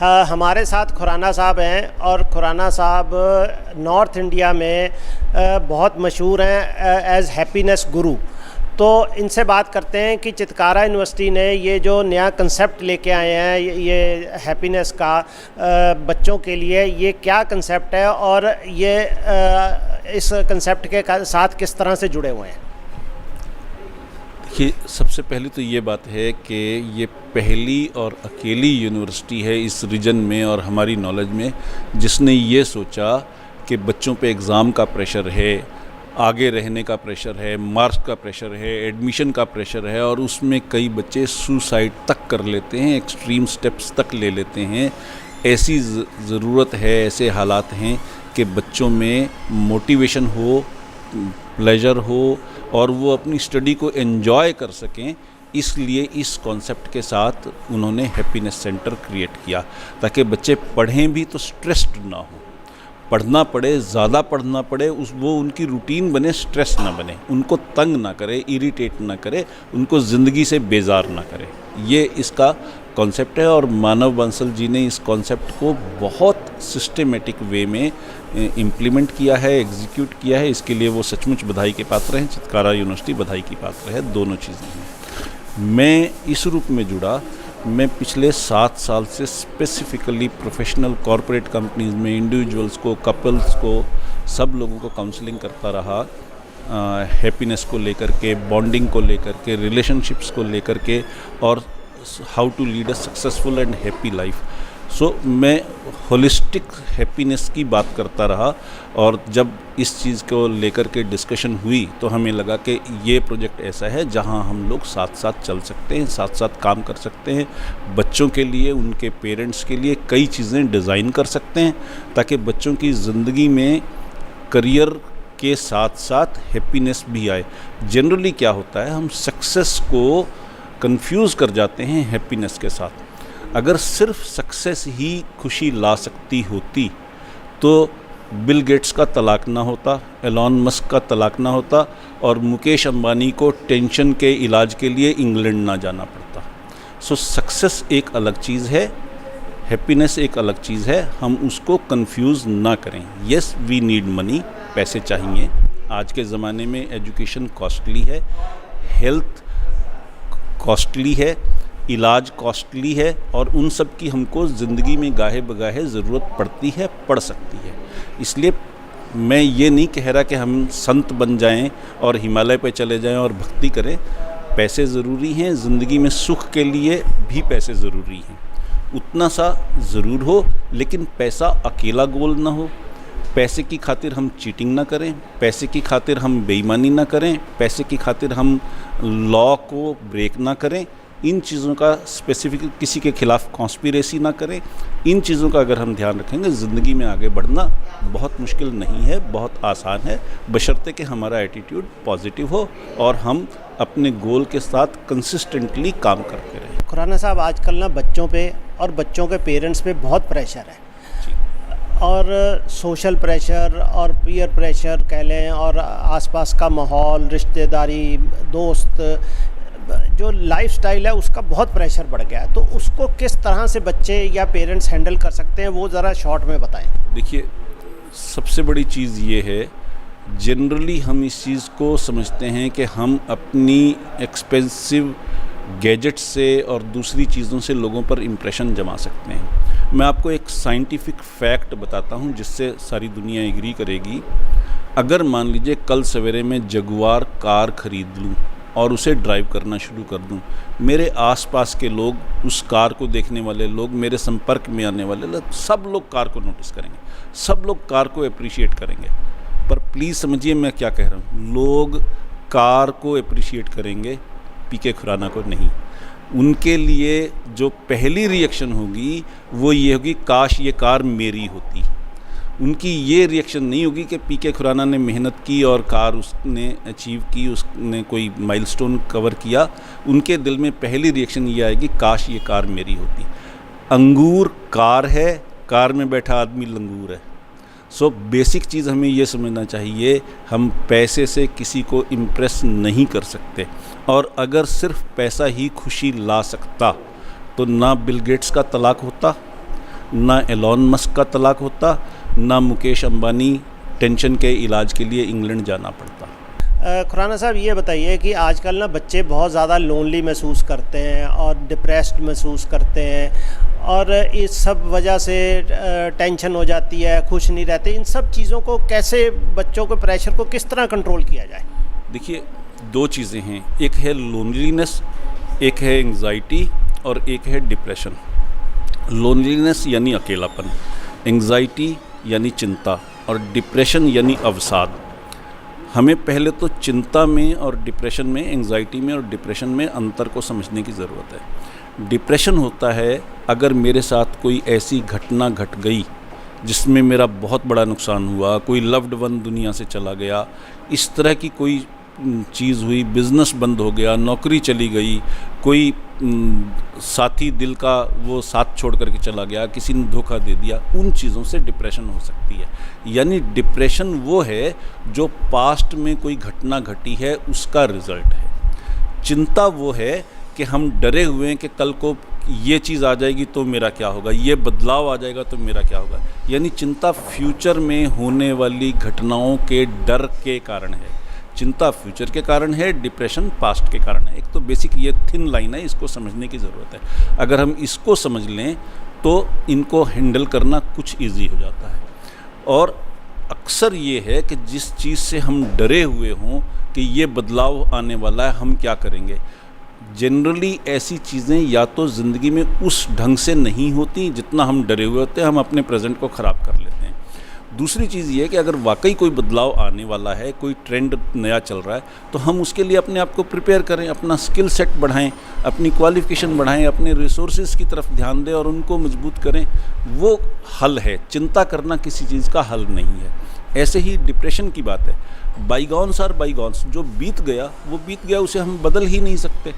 हमारे साथ खुराना साहब हैं और खुराना साहब नॉर्थ इंडिया में बहुत मशहूर हैं एज़ हैप्पीनेस गुरु। तो इनसे बात करते हैं कि चितकारा यूनिवर्सिटी ने ये जो नया कंसेप्ट लेके आए हैं ये हैप्पीनेस का बच्चों के लिए, ये क्या कंसेप्ट है और ये इस कंसेप्ट के साथ किस तरह से जुड़े हुए हैं। देखिए, सबसे पहले तो ये बात है कि ये पहली और अकेली यूनिवर्सिटी है इस रीजन में और हमारी नॉलेज में जिसने ये सोचा कि बच्चों पे एग्ज़ाम का प्रेशर है, आगे रहने का प्रेशर है, मार्क्स का प्रेशर है, एडमिशन का प्रेशर है और उसमें कई बच्चे सुसाइड तक कर लेते हैं, एक्सट्रीम स्टेप्स तक ले लेते हैं। ऐसी ज़रूरत है, ऐसे हालात हैं कि बच्चों में मोटिवेशन हो, प्लेजर हो और वो अपनी स्टडी को एंजॉय कर सकें। इसलिए इस कॉन्सेप्ट के साथ उन्होंने हैप्पीनेस सेंटर क्रिएट किया ताकि बच्चे पढ़ें भी तो स्ट्रेस्ड ना हो, पढ़ना पड़े, ज़्यादा पढ़ना पड़े, वो उनकी रूटीन बने, स्ट्रेस ना बने, उनको तंग ना करे, इरिटेट ना करे, उनको ज़िंदगी से बेजार ना करे। ये इसका कॉन्सेप्ट है और मानव बांसल जी ने इस कॉन्सेप्ट को बहुत सिस्टमेटिक वे में इम्प्लीमेंट किया है, एग्जीक्यूट किया है। इसके लिए वो सचमुच बधाई के पात्र हैं। चितकारा यूनिवर्सिटी बधाई की पात्र है, दोनों चीज़ें हैं। मैं इस रूप में जुड़ा, मैं पिछले 7 साल से स्पेसिफ़िकली प्रोफेशनल कॉरपोरेट कंपनीज़ में इंडिविजुअल्स को, कपल्स को, सब लोगों को काउंसलिंग करता रहा, हैप्पीनेस को लेकर के, बॉन्डिंग को लेकर के, रिलेशनशिप्स को लेकर के और how to lead a successful and happy life. So मैं होलिस्टिक हैप्पीनेस की बात करता रहा और जब इस चीज़ को लेकर के डिस्कशन हुई तो हमें लगा कि ये प्रोजेक्ट ऐसा है जहां हम लोग साथ साथ चल सकते हैं, साथ साथ काम कर सकते हैं, बच्चों के लिए, उनके पेरेंट्स के लिए कई चीज़ें डिज़ाइन कर सकते हैं ताकि बच्चों की ज़िंदगी में करियर के साथ साथ हैप्पीनेस भी आए। जनरली क्या होता है, हम सक्सेस को कंफ्यूज कर जाते हैं हैप्पीनेस के साथ। अगर सिर्फ सक्सेस ही खुशी ला सकती होती तो बिल गेट्स का तलाक ना होता, एलॉन मस्क का तलाक ना होता और मुकेश अंबानी को टेंशन के इलाज के लिए इंग्लैंड ना जाना पड़ता। सो सक्सेस एक अलग चीज़ है, हैप्पीनेस एक अलग चीज़ है, हम उसको कंफ्यूज ना करें। येस, वी नीड मनी, पैसे चाहिए। आज के ज़माने में एजुकेशन कॉस्टली है, हेल्थ कॉस्टली है, इलाज कॉस्टली है और उन सब की हमको ज़िंदगी में गाहे बगाहे ज़रूरत पड़ती है, पड़ सकती है। इसलिए मैं ये नहीं कह रहा कि हम संत बन जाएं और हिमालय पे चले जाएं और भक्ति करें। पैसे ज़रूरी हैं, ज़िंदगी में सुख के लिए भी पैसे ज़रूरी हैं। उतना सा ज़रूर हो, लेकिन पैसा अकेला गोल ना हो। पैसे की खातिर हम चीटिंग ना करें, पैसे की खातिर हम बेईमानी ना करें, पैसे की खातिर हम लॉ को ब्रेक ना करें। इन चीज़ों का स्पेसिफिक किसी के खिलाफ कॉन्स्पिरेसी ना करें। इन चीज़ों का अगर हम ध्यान रखेंगे, ज़िंदगी में आगे बढ़ना बहुत मुश्किल नहीं है, बहुत आसान है, बशर्ते कि हमारा एटीट्यूड पॉजिटिव हो और हम अपने गोल के साथ कंसिस्टेंटली काम करते रहें। खुराना साहब, आजकल ना बच्चों पे और बच्चों के पेरेंट्स पे बहुत प्रेशर है और सोशल प्रेशर और पीयर प्रेशर कह लें और आसपास का माहौल, रिश्तेदारी, दोस्त, जो लाइफस्टाइल है उसका बहुत प्रेशर बढ़ गया है। तो उसको किस तरह से बच्चे या पेरेंट्स हैंडल कर सकते हैं, वो ज़रा शॉर्ट में बताएं। देखिए, सबसे बड़ी चीज़ ये है, जनरली हम इस चीज़ को समझते हैं कि हम अपनी एक्सपेंसिव गैजेट से और दूसरी चीज़ों से लोगों पर इम्प्रेशन जमा सकते हैं। मैं आपको एक साइंटिफिक फैक्ट बताता हूँ जिससे सारी दुनिया एग्री करेगी। अगर मान लीजिए कल सवेरे मैं जगुआर कार ख़रीद लूँ और उसे ड्राइव करना शुरू कर दूं, मेरे आसपास के लोग, उस कार को देखने वाले लोग, मेरे संपर्क में आने वाले लोग, सब लोग कार को नोटिस करेंगे, सब लोग कार को अप्रिशिएट करेंगे। पर प्लीज़ समझिए मैं क्या कह रहा हूँ, लोग कार को अप्रिशिएट करेंगे, पीके खुराना को नहीं। उनके लिए जो पहली रिएक्शन होगी वो ये होगी, काश ये कार मेरी होती। उनकी ये रिएक्शन नहीं होगी कि पीके खुराना ने मेहनत की और कार उसने अचीव की, उसने कोई माइलस्टोन कवर किया। उनके दिल में पहली रिएक्शन ये आएगी, काश ये कार मेरी होती। अंगूर कार है, कार में बैठा आदमी लंगूर है। सो बेसिक चीज़ हमें ये समझना चाहिए, हम पैसे से किसी को इम्प्रेस नहीं कर सकते। और अगर सिर्फ पैसा ही खुशी ला सकता तो ना बिल गेट्स का तलाक होता, ना एलॉन मस्क का तलाक होता, ना मुकेश अंबानी टेंशन के इलाज के लिए इंग्लैंड जाना पड़ता। खुराना साहब ये बताइए कि आजकल ना बच्चे बहुत ज़्यादा लोनली महसूस करते हैं और डिप्रेस्ड महसूस करते हैं और इस सब वजह से टेंशन हो जाती है, खुश नहीं रहते। इन सब चीज़ों को कैसे, बच्चों के प्रेशर को किस तरह कंट्रोल किया जाए? देखिए, दो चीज़ें हैं, एक है लोनलीनेस, एक है एंग्जाइटी और एक है डिप्रेशन। लोनलीनेस यानी अकेलापन, एंग्जाइटी यानी चिंता और डिप्रेशन यानी अवसाद। हमें पहले तो चिंता में और डिप्रेशन में, एंग्जाइटी में और डिप्रेशन में अंतर को समझने की ज़रूरत है। डिप्रेशन होता है अगर मेरे साथ कोई ऐसी घटना घट गई जिसमें मेरा बहुत बड़ा नुकसान हुआ, कोई लव्ड वन दुनिया से चला गया, इस तरह की कोई चीज़ हुई, बिज़नेस बंद हो गया, नौकरी चली गई, कोई साथी दिल का वो साथ छोड़ करके चला गया, किसी ने धोखा दे दिया, उन चीज़ों से डिप्रेशन हो सकती है। यानी डिप्रेशन वो है जो पास्ट में कोई घटना घटी है उसका रिज़ल्ट है। चिंता वो है कि हम डरे हुए हैं कि कल को ये चीज़ आ जाएगी तो मेरा क्या होगा, ये बदलाव आ जाएगा तो मेरा क्या होगा। यानी चिंता फ्यूचर में होने वाली घटनाओं के डर के कारण है। चिंता फ्यूचर के कारण है, डिप्रेशन पास्ट के कारण है। एक तो बेसिक ये थिन लाइन है, इसको समझने की ज़रूरत है। अगर हम इसको समझ लें तो इनको हैंडल करना कुछ इजी हो जाता है। और अक्सर ये है कि जिस चीज़ से हम डरे हुए हों कि ये बदलाव आने वाला है, हम क्या करेंगे। जनरली ऐसी चीज़ें या तो ज़िंदगी में उस ढंग से नहीं होती जितना हम डरे हुए होते हैं, हम अपने प्रेजेंट को ख़राब कर लेते हैं। दूसरी चीज़ ये है कि अगर वाकई कोई बदलाव आने वाला है, कोई ट्रेंड नया चल रहा है, तो हम उसके लिए अपने आप को प्रिपेयर करें, अपना स्किल सेट बढ़ाएं, अपनी क्वालिफ़िकेशन बढ़ाएं, अपने रिसोर्सेज की तरफ ध्यान दें और उनको मजबूत करें। वो हल है। चिंता करना किसी चीज़ का हल नहीं है। ऐसे ही डिप्रेशन की बात है, बाईगॉन्स आर बाईगॉन्स, जो बीत गया वो बीत गया, उसे हम बदल ही नहीं सकते।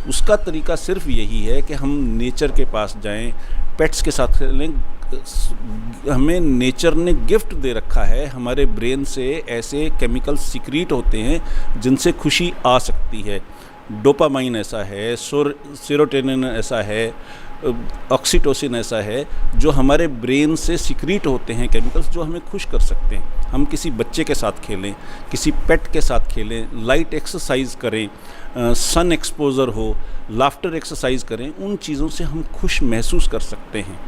उसका तरीका सिर्फ यही है कि हम नेचर के पास जाएं, पेट्स के साथ खेलें। हमें नेचर ने गिफ्ट दे रखा है, हमारे ब्रेन से ऐसे केमिकल सीक्रेट होते हैं जिनसे खुशी आ सकती है। डोपामाइन ऐसा है, सेरोटोनिन ऐसा है, ऑक्सीटोसिन ऐसा है, जो हमारे ब्रेन से सीक्रेट होते हैं केमिकल्स, जो हमें खुश कर सकते हैं। हम किसी बच्चे के साथ खेलें, किसी पेट के साथ खेलें, लाइट एक्सरसाइज करें, सन एक्सपोजर हो, लाफ्टर एक्सरसाइज करें, उन चीज़ों से हम खुश महसूस कर सकते हैं।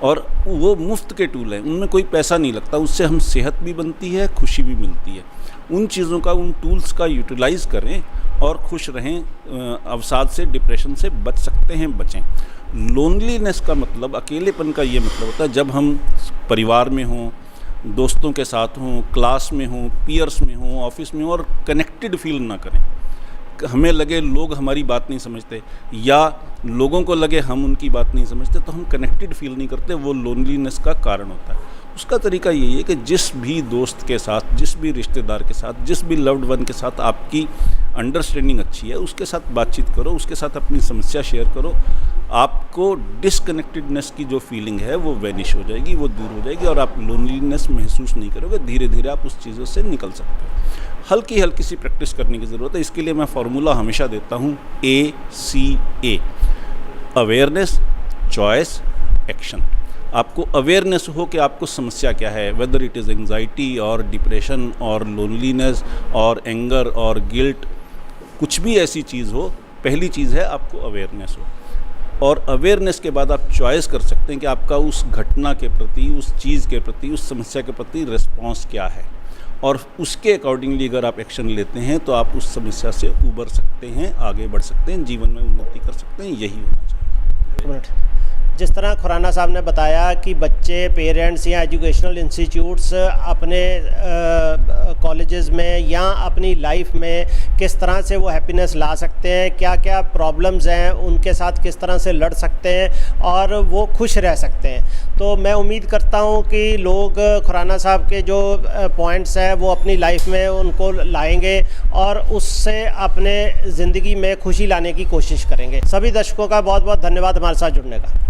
और वो मुफ्त के टूल हैं, उनमें कोई पैसा नहीं लगता, उससे हम सेहत भी बनती है, खुशी भी मिलती है। उन चीज़ों का, उन टूल्स का यूटिलाइज़ करें और खुश रहें। अवसाद से, डिप्रेशन से बच सकते हैं, बचें। लोनलीनेस का मतलब, अकेलेपन का ये मतलब होता है जब हम परिवार में हों, दोस्तों के साथ हों, क्लास में हों, पीयर्स में हों, ऑफिस में हों और कनेक्टेड फील ना करें। हमें लगे लोग हमारी बात नहीं समझते या लोगों को लगे हम उनकी बात नहीं समझते, तो हम कनेक्टेड फील नहीं करते, वो लोनलीनेस का कारण होता है। उसका तरीका यही है कि जिस भी दोस्त के साथ, जिस भी रिश्तेदार के साथ, जिस भी लव्ड वन के साथ आपकी अंडरस्टैंडिंग अच्छी है, उसके साथ बातचीत करो, उसके साथ अपनी समस्या शेयर करो। आपको डिसकनेक्टेडनेस की जो फीलिंग है वो वैनिश हो जाएगी, वो दूर हो जाएगी और आप लोनलीनेस महसूस नहीं करोगे। धीरे धीरे आप उस चीज़ों से निकल सकते हो। हल्की हल्की सी प्रैक्टिस करने की ज़रूरत है। इसके लिए मैं फार्मूला हमेशा देता हूँ, ACA, अवेयरनेस, चॉइस, एक्शन। आपको अवेयरनेस हो कि आपको समस्या क्या है, वेदर इट इज़ एंग्जाइटी और डिप्रेशन और लोनलीनेस और एंगर और गिल्ट, कुछ भी ऐसी चीज़ हो, पहली चीज़ है आपको अवेयरनेस हो। और अवेयरनेस के बाद आप चॉइस कर सकते हैं कि आपका उस घटना के प्रति, उस चीज़ के प्रति, उस समस्या के प्रति रिस्पॉन्स क्या है, और उसके अकॉर्डिंगली अगर आप एक्शन लेते हैं तो आप उस समस्या से उबर सकते हैं, आगे बढ़ सकते हैं, जीवन में उन्नति कर सकते हैं। यही होना चाहिए। जिस तरह खुराना साहब ने बताया कि बच्चे, पेरेंट्स या एजुकेशनल इंस्टीट्यूट्स अपने कॉलेजेस में या अपनी लाइफ में किस तरह से वो हैप्पीनेस ला सकते हैं, क्या क्या प्रॉब्लम्स हैं, उनके साथ किस तरह से लड़ सकते हैं और वो खुश रह सकते हैं। तो मैं उम्मीद करता हूँ कि लोग खुराना साहब के जो पॉइंट्स हैं वो अपनी लाइफ में उनको लाएंगे और उससे अपने ज़िंदगी में खुशी लाने की कोशिश करेंगे। सभी दर्शकों का बहुत बहुत धन्यवाद हमारे साथ जुड़ने का।